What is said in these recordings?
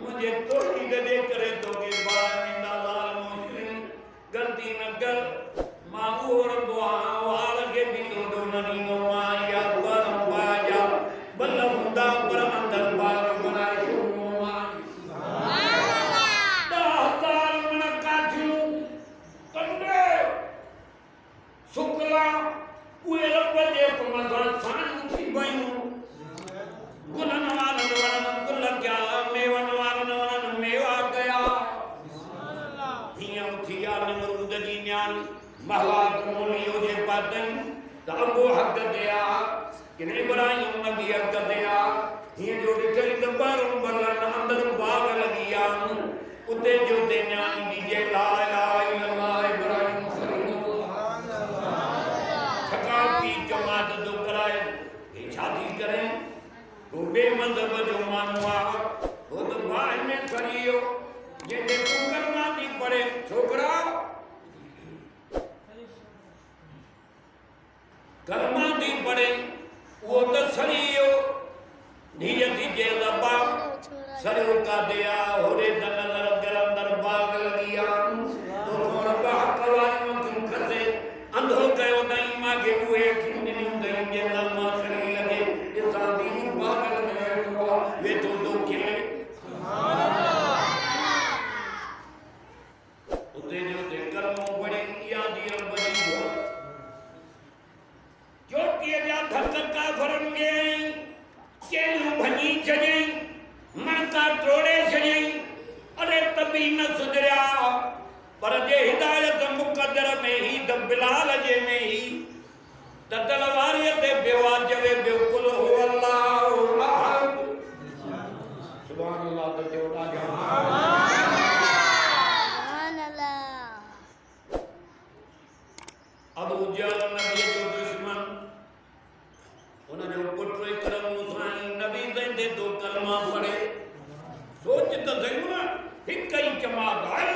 मुझे तो ही गदे करे तो के बाल में लाल मुस्लिम गलती न कर माँ और दुआ वाल के दिलो दो ननी नो माया पर बाजा बल्लम हुदा पर अंदर बाल बनाए शुरू शुक्ला उए रब जे कमल सान थी बयू गुलन वारन वारन गुल क्या मेवन वारन वारन मेवा गया हिया उठिया नमरूद जी न्यान महला कमलियो जे पातन तंबो हक दिया कि इब्राहिम नबी हक दिया हिया जो दिखे दबर बलन अंदर बाग लगिया उते जो ते न्यान दी जे ला इलाहा इल्लल्लाह इब्राहिम जमात दो कराए ये शादी करें वो बेमज़हब जो मानवा वो तो बाहर में करियो ये देखो करना नहीं पड़े छोकरा करना नहीं पड़े वो तो सरियो नियति जे लबा सरियो का दिया होरे दन अंदर बाग लगिया तो मोर बाग कवारी में खसे अंधो कयो नहीं मागे हुए किन्नी नहीं ये लम्मा खरी लगे ये शादी बाग में हुआ वे तो दो किले उते जो ते कर्मों बड़े यादियां बड़ी हो जो के जा धक्का भरंगे केलू भनी चढ़े मन का तोड़े चढ़े अरे तभी न सुधरा पर जे हिदायत मुकद्दर में ही द बिलाल जे में ही द तलवारियत बेवाजबे बिल्कुल हो अल्लाह अहद सुभान अल्लाह तो जोड़ा सुभान अल्लाह अबू जहल नबी जो दुश्मन उन जो पुत्र करम मुसाई नबी दे दो कलमा पढ़े सोच तो सही ना एक ही जमात है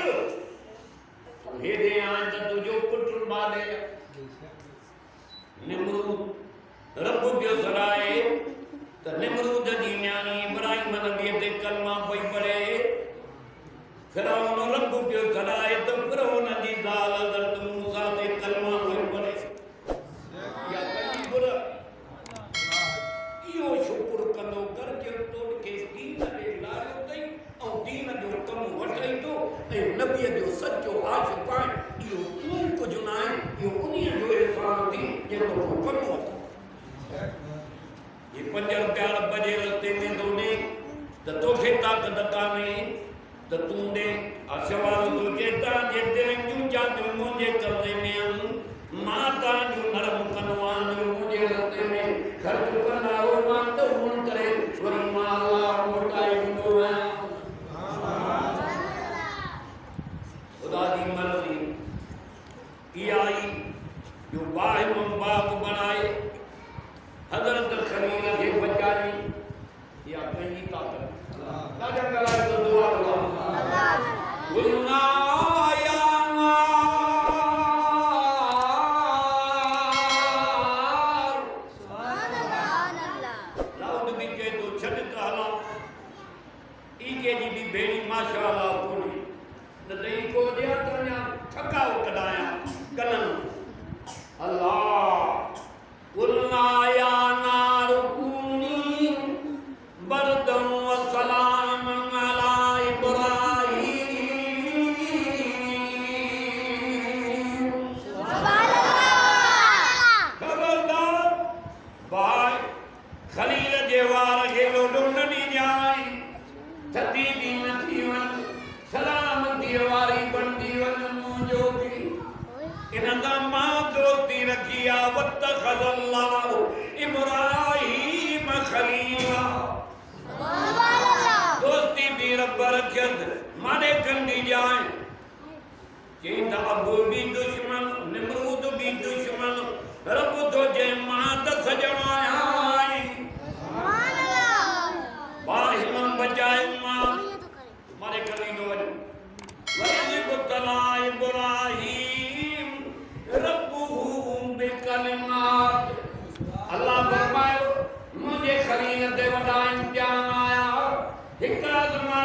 हेदे आज तुझो पुत्र बाले निमरूद रब जो सराए त निमरूद जी न्यानी इब्राहिम नबी ते कलमा पई पढ़े फिरौन रब जो सराए त फिरौन जी ज़ाल हज़रत मूसा ते कलमा पई पढ़े या कई बुर इहो शुक्र कंदो कर जो तोड़ के दीन दे लायो तई और दीन जो कम वठई तो ए नबी जो सच्चो आशिक आहे इहो तू कुछ ना इहो उन्हीं जो एहसान थी जे तो कम वठ ये 5 रुपया बजे रस्ते में दोने त तोखे ताकत काने त तू दे अशवाल तो जेता जे दिल जू जा तो मुझे कर्जे में माता जो नरम कनवान मुझे रस्ते में खर्च करना हो मान तो हुन करे वरी माला मोटाई दो है खुदादी मर्जी आई जो बाह बाग बनाए हजरत खलील के बचाई या कहीं ताकत ताकत करा तो दुआ अल्लाह गुलना या सुभान अल्लाह लाउड भी के तो छड काला ई के जी भी बेड़ी माशाअल्लाह कोनी त दई को दिया तो ना थकाओ कडाया कलन अल्लाह कुलना या नार कूनी बरदम व सलाम अला इब्राहिम सुभान अल्लाह खबरदार भाई खलील जेवार गेलो डोंडनी जाए थदी दिन थीवन सलाम दीवारी बन दीवन मुझो की इनका मां दोस्ती रखिया वत्तखल्लाह इब्राहिम खलीला दोस्ती भी रब रखियत माने कंदी जाए चेंदा अबू भी दुश्मन निमरूद भी दुश्मन रब तो जे मां त सजवाया सुभान अल्लाह बाहिम बचाए मां मारे कली दो वही को तला इब्राहिम रब्बुहु बिकलिमात अल्लाह फरमायो मुझे खलील दे वडा इम्तिहान आया हिकरा जमा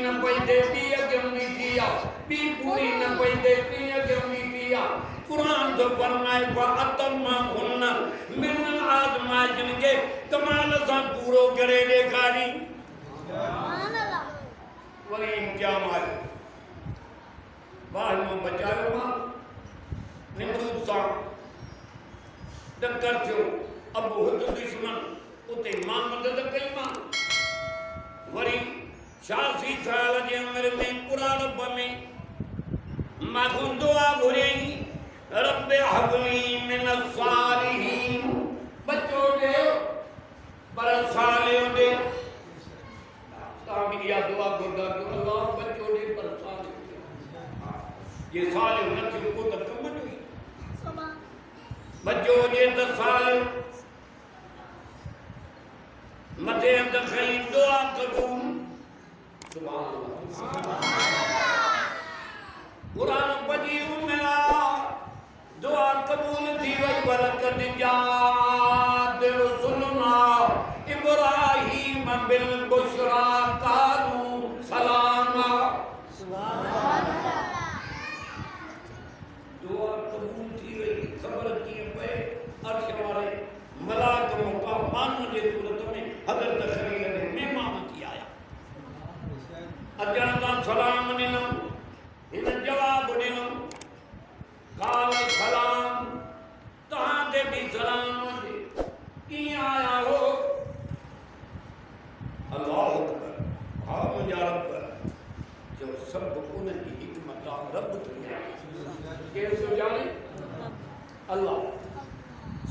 न पैदे ती अगमनी किया बी पूरी न पैदे ती अगमनी किया कुरान तो फरमाए वा अतम्मा हुन्ना मिन आजमाइश के कमाल सा पूरो करे देखारी सुभान अल्लाह वरी इम्तिहान आयो बाहर में बचायो मां निमरूद सा टक्कर थियो अबू हुद दुश्मन उते मां मदद कई मां वरी 86 साल जे उम्र में कुरान में मां दुआ घुरई रब्बे हबली मिन सालिहीन बच्चो दे पर साले दे ताकि या दुआ गुरदा अल्लाह बच्चो दे पर साले ये साले न थे को त कम हुई बच्चो दे त साले मथे अंद खई दुआ कबूल सुभान अल्लाह कुरान पढ़ी मेरा दुआ कबूल थी वही बरकत जात रसूलना इब्राहीम बिल बुशरा कानू सलामा सुभान अल्लाह दुआ कबूल थी वही खबर की पे अर्श वाले मलाक मौका मान जे सूरत में हजरत खलील ने मेहमान की आया अजान सलाम ने इन जवाब दिनो काल सलाम तहां दे भी सलाम दे की आया हो अल्लाह अकबर हा मुंजा रब जो सब उन की हिकमत रब दुनिया के सो जाने अल्लाह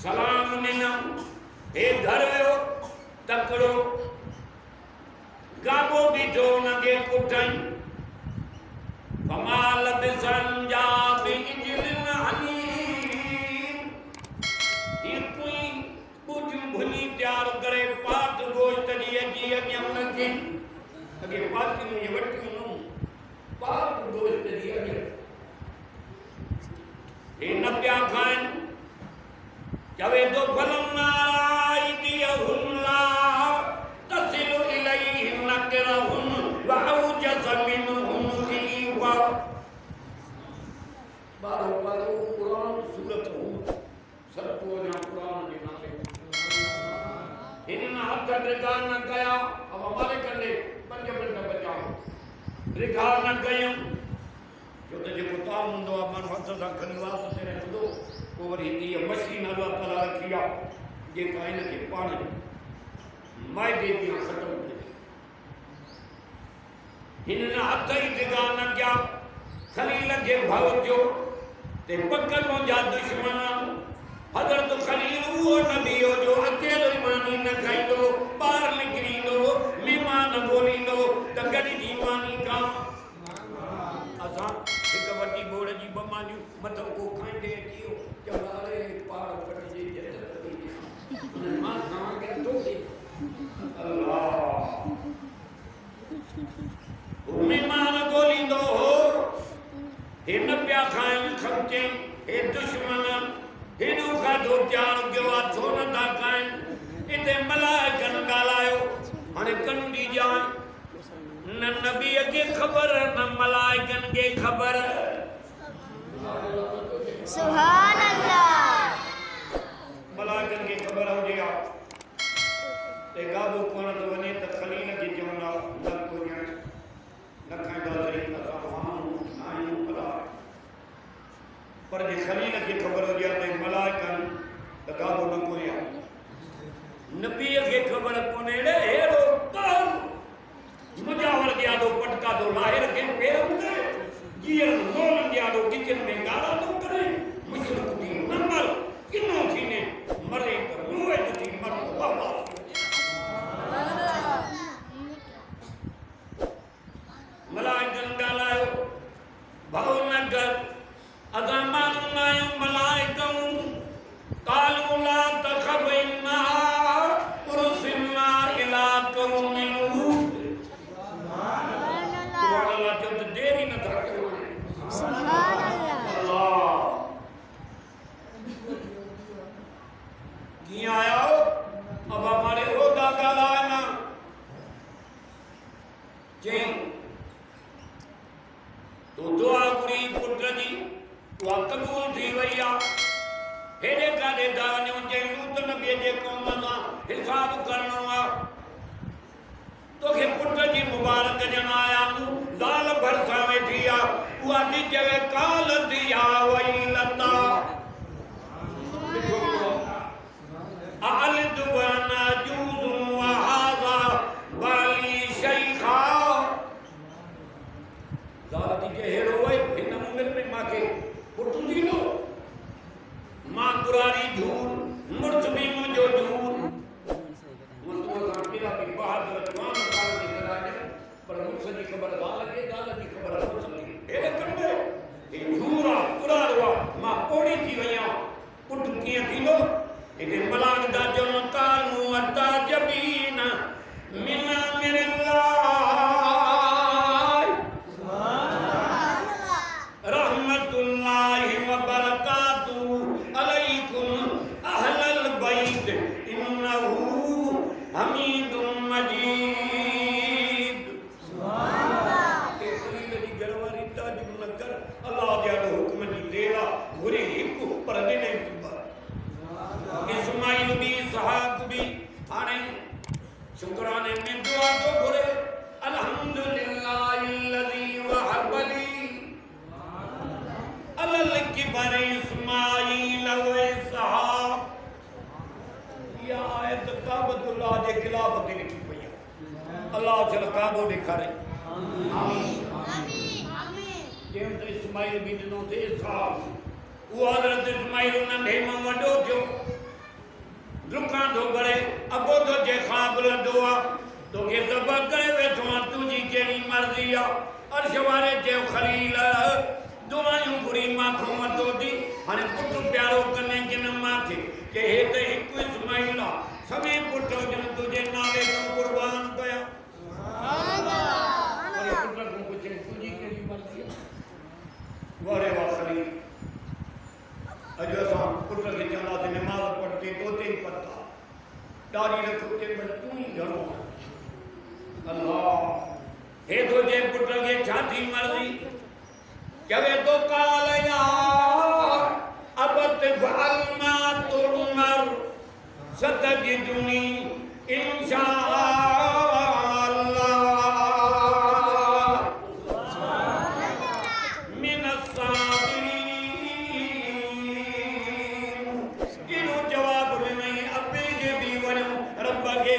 सलाम ने ए घर हो तकड़ो गाबो भी जो नगे कुटन कमाल बिसंजा बिजलिन हनीम ये कोई बुझ भुली तैयार करे पात गोश्त दिए जी अगे उनके अगे पात में वटी नो पात गोश्त दिए अगे ये न प्या खान जवे तो फलम नाराई दियहुल्ला तसिलु इलैहि नकरहुन व औजस मिनहुन कीवा बारो बारो कुरान सूरत हो सत्तो ना कुरान के नाते इन हाथ रिगा न गया अब हमारे कंडे पंज मिनट बचाओ रिगा न गयो जो तो जो ताम हुंदो अपन हथ सा खनी वास तेरे हुंदो और हिंदी मशीन अल्लाह ताला रखिया जे काइन के पानी मायदे दी खत्म कर हिन हाथ ही रिगा न गया खलील के भाव जो ते पकड़ नो जा दुश्मन हजरत खलील वो नबी हो जो अकेलो ईमानी न खाइंदो बाहर निकरींदो मेहमान बोलींदो त गडी दीवानी का असा एक वडी बोड़ जी बमानियो मथो को खाइंदे कियो जवारे पार पड़ जे जत मां खां के तो अल्लाह मेहमान बोलींदो हो इन प्या खाइन खमचे ए दुश्मन हिनू का दो चार गवा छोन ता खाइन इते मलाइकन गालायो हाने कंडी जान न नबी के खबर न मलाइकन के खबर सुभान अल्लाह मलाइकन के खबर हो गया ते गाबो कोन तो वने त खलील के जोना न को जान न खांदा रे न सामान नायू पला पर जे खलील की खबर हो जाते मलाइकन त गाबो न को या नबी के खबर कोने रे हेरो कर मुजावर दिया दो पटका दो लाहिर के पैर उतरे जीर नोल दिया दो किचन में गाला दो करे मुशरक दी नंबर किनो थी ने मरे तो रोए थी मर बाबा मलाइकन गालायो भावनगर अज़मान नायो मलाइकन कालू ला तखफ इन्ना उरसिलना इला कौमिन सुभान अल्लाह की आया अब हमारे ओदा गालाना जे तो दुआ घुरी पुट जी उहा क़बूल थी वई आहे हेॾे काॾे था वञूं चई लूत नबीअ जे क़ौम सां हिसाब करणो आहे तोखे पुट जी मुबारक ॼण आया ज़ाल भरिसां वेठी आहे उहा थी चवे काल थी या वई लता अलिद वना जूज़ु वहाज़ा बाली शैखा ज़ाल थी चए हेड़ो वई हिन उमिरि में मूंखे पुटु ॾींदो मां कुरारी झूर मुड़ुस बि मुंहिंजो झूर पर मुड़ुस जी ख़बर ज़ाल खे ज़ाल जी ख़बर मुड़ुस खे हेॾे कंदो हे झूर आहे कुरारो आहे मां पोड़ी थी वई आहियां पुटु कीअं थींदो हिते मलाक था चवनि कानू अता जबीन मिन मिरल्लाह रहमतुल्लाहि व बरकातुहू अलैकुम अहलल बैत इन्नहू हमीदुम मजीद अल्लाह जे हुक्म जी देर आहे घुरे हिकु पर ॾिने इस्माइल भी इसहाक भी हाणे शुक्राने में दुआ तो घुरे अल्हम्दुलिल्लाहिल्लज़ी वहबली अलल किबर इस्माइल व इसहाक या आयत काबतुल्लाह जे खिलाफ ते लिखी पई आहे अल्लाह चल काबो ॾेखारे आमीन आमीन जे त इस्माइल भी ॾिनो थे इसहाक वो हज़रत इस्माइल नंढे मां वॾो थियो रुकां थो करे अगो तो जे ख़्वाब लधो आहे तोखे ज़बह करे वेठो आहे तुंहिंजी कहिड़ी मर्ज़ी आहे अर्श वारे चयो खलील दुआयूं घुरी मांखों वठो थी हाणे पुटु प्यारो कने कि न मांखे के हे त हिकु इस्माइल आहे सभई पुट हुजनि तुंहिंजे नाले सां क़ुर्बान कया पुट खां पुछे तुंहिंजी कहिड़ी मर्ज़ी आहे वारे वाह खलील अॼु असां पुट खे चवंदासीं निमाज़ पढ़ते तोते ई पढ़ता ॾाढी रख ते पर तूं ई घणो अल्लाह हे तुंहिंजे पुट खे छा थी मर्ज़ी चवे तो काल या अबत फअल मा तुमर सतजिदुनी इंशाअल्लाह मिन साबिरीन इनो जवाब में अबे जे भी वणो रब के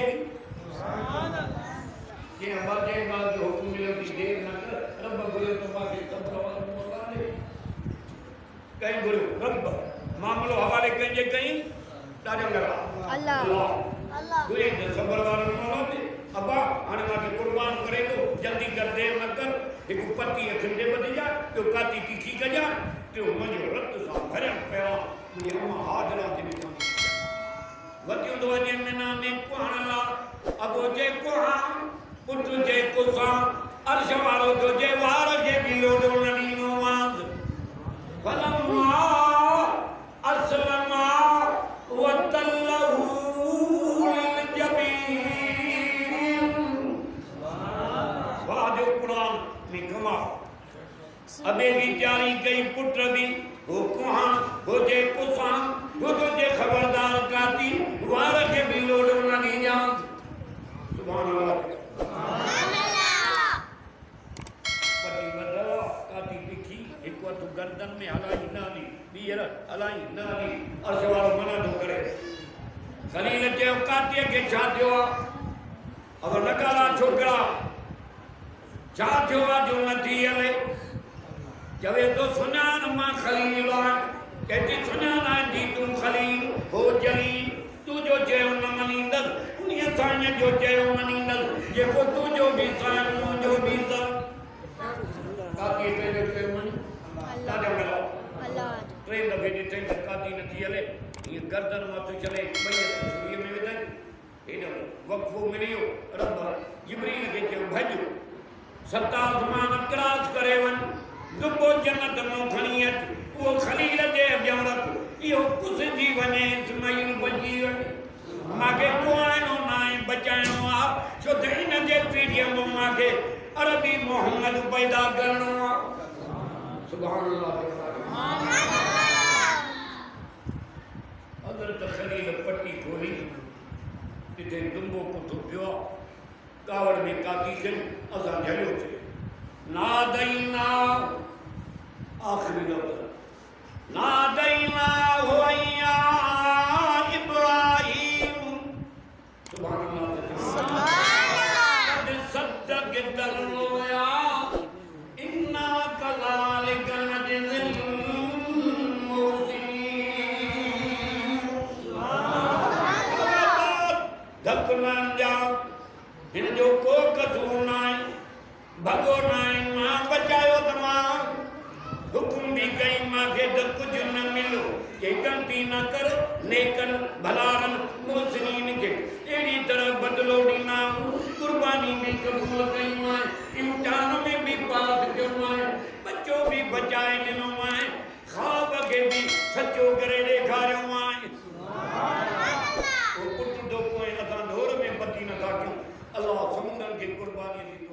के मर्दे बाद हुक्म मिलो कि देर न कर रब बोले तो बाकी सब सवाल मोलाने कहीं बोलो रब मामलो हवाले कंजे कहीं ॾाढो लगा अल्लाह अल्लाह गुरे जे सबर वारो मोलाने अब्बा हाणे मांखे कुर्बान करे तो जल्दी कर देर न कर एक पति अखंडे बदि जा तो काती तीखी कजा तो मुझे रत सा भरन पिया मुझे अम्मा हाजरा ते निकाल वतियो तो वजे मना ने कोहणला अबो जे कोहा पुट जे कुसा अर्श वारो जो जे वार के भी लोडो ननी नवाज फलम्मा अस्लमा वतल्लहु लिलजबीन वाजो कुरान निकमा अबे की तैयारी कई पुट भी हो कोहा हो जे कुसा हो तो जे खबरदार काती वार के भी लोडो ननी जान सुभान अल्लाह गर्दन में हलाई नाली बीर हलाई नाली अर्श वारो मना तो करे खलील के कातिय के छा थियो अगर नकारा छोकरा छा थियो जो नथी हले चवे तो सुनान मां खलील कहती सुनान आंदी तू खलील हो जलील तू जो चयो न मनींदस उन्हीं साईं जो चयो मनींदस जेको तू जो भी साईं मुंहिंजो भी सा कातिय के मन ट्रेन दफे ॾिठे काती नथी हले ये गर्दन मत चले भई छुरीअ में विधन एॾो वक़्फ़ो मिलियो रब जिब्रील खे चयो भॼ 7 आसमान क्रॉस करे वञ दुबो जन्नत मां खणी अच उहो खलील जे अॻियां रख इहो कुसिजी वञे इस्माइल बची वञे मूंखे कुआइणो न आहे बचाइणो आहे छो त इन जे पीढ़ीअ मां मूंखे अरबी मोहम्मद पैदा करणो आहे सुभान अल्लाह हज़रत खलील पट्टी खोली जिथे दुंबो कुतो पियो कावड़ में काकी कई असां झलियो थे नादईना आखिरी लफ्ज़ नादईना हुआ इब्राहिम सुभान अल्लाह सद्दक़ दरोया इन्ना कज़ालिक नज़िल इन जो को कसूर ना भगो ना मां बचायो तमाम हुकुम भी कई मां के कुछ न मिलो ये गलती न कर नेकन भलारन मोहसिनीन के एड़ी तरह बदलो दीना कुर्बानी भी कबूल कई मां इम्तिहान में भी पास क्यों मां बच्चों भी बचाए दिनो मां ख्वाब के भी सच्चो करे देखारियो मां वो पुट दो कोई असा ढोर में बती न था क्यों अल्लाह समुंदर की कुर्बानी दी।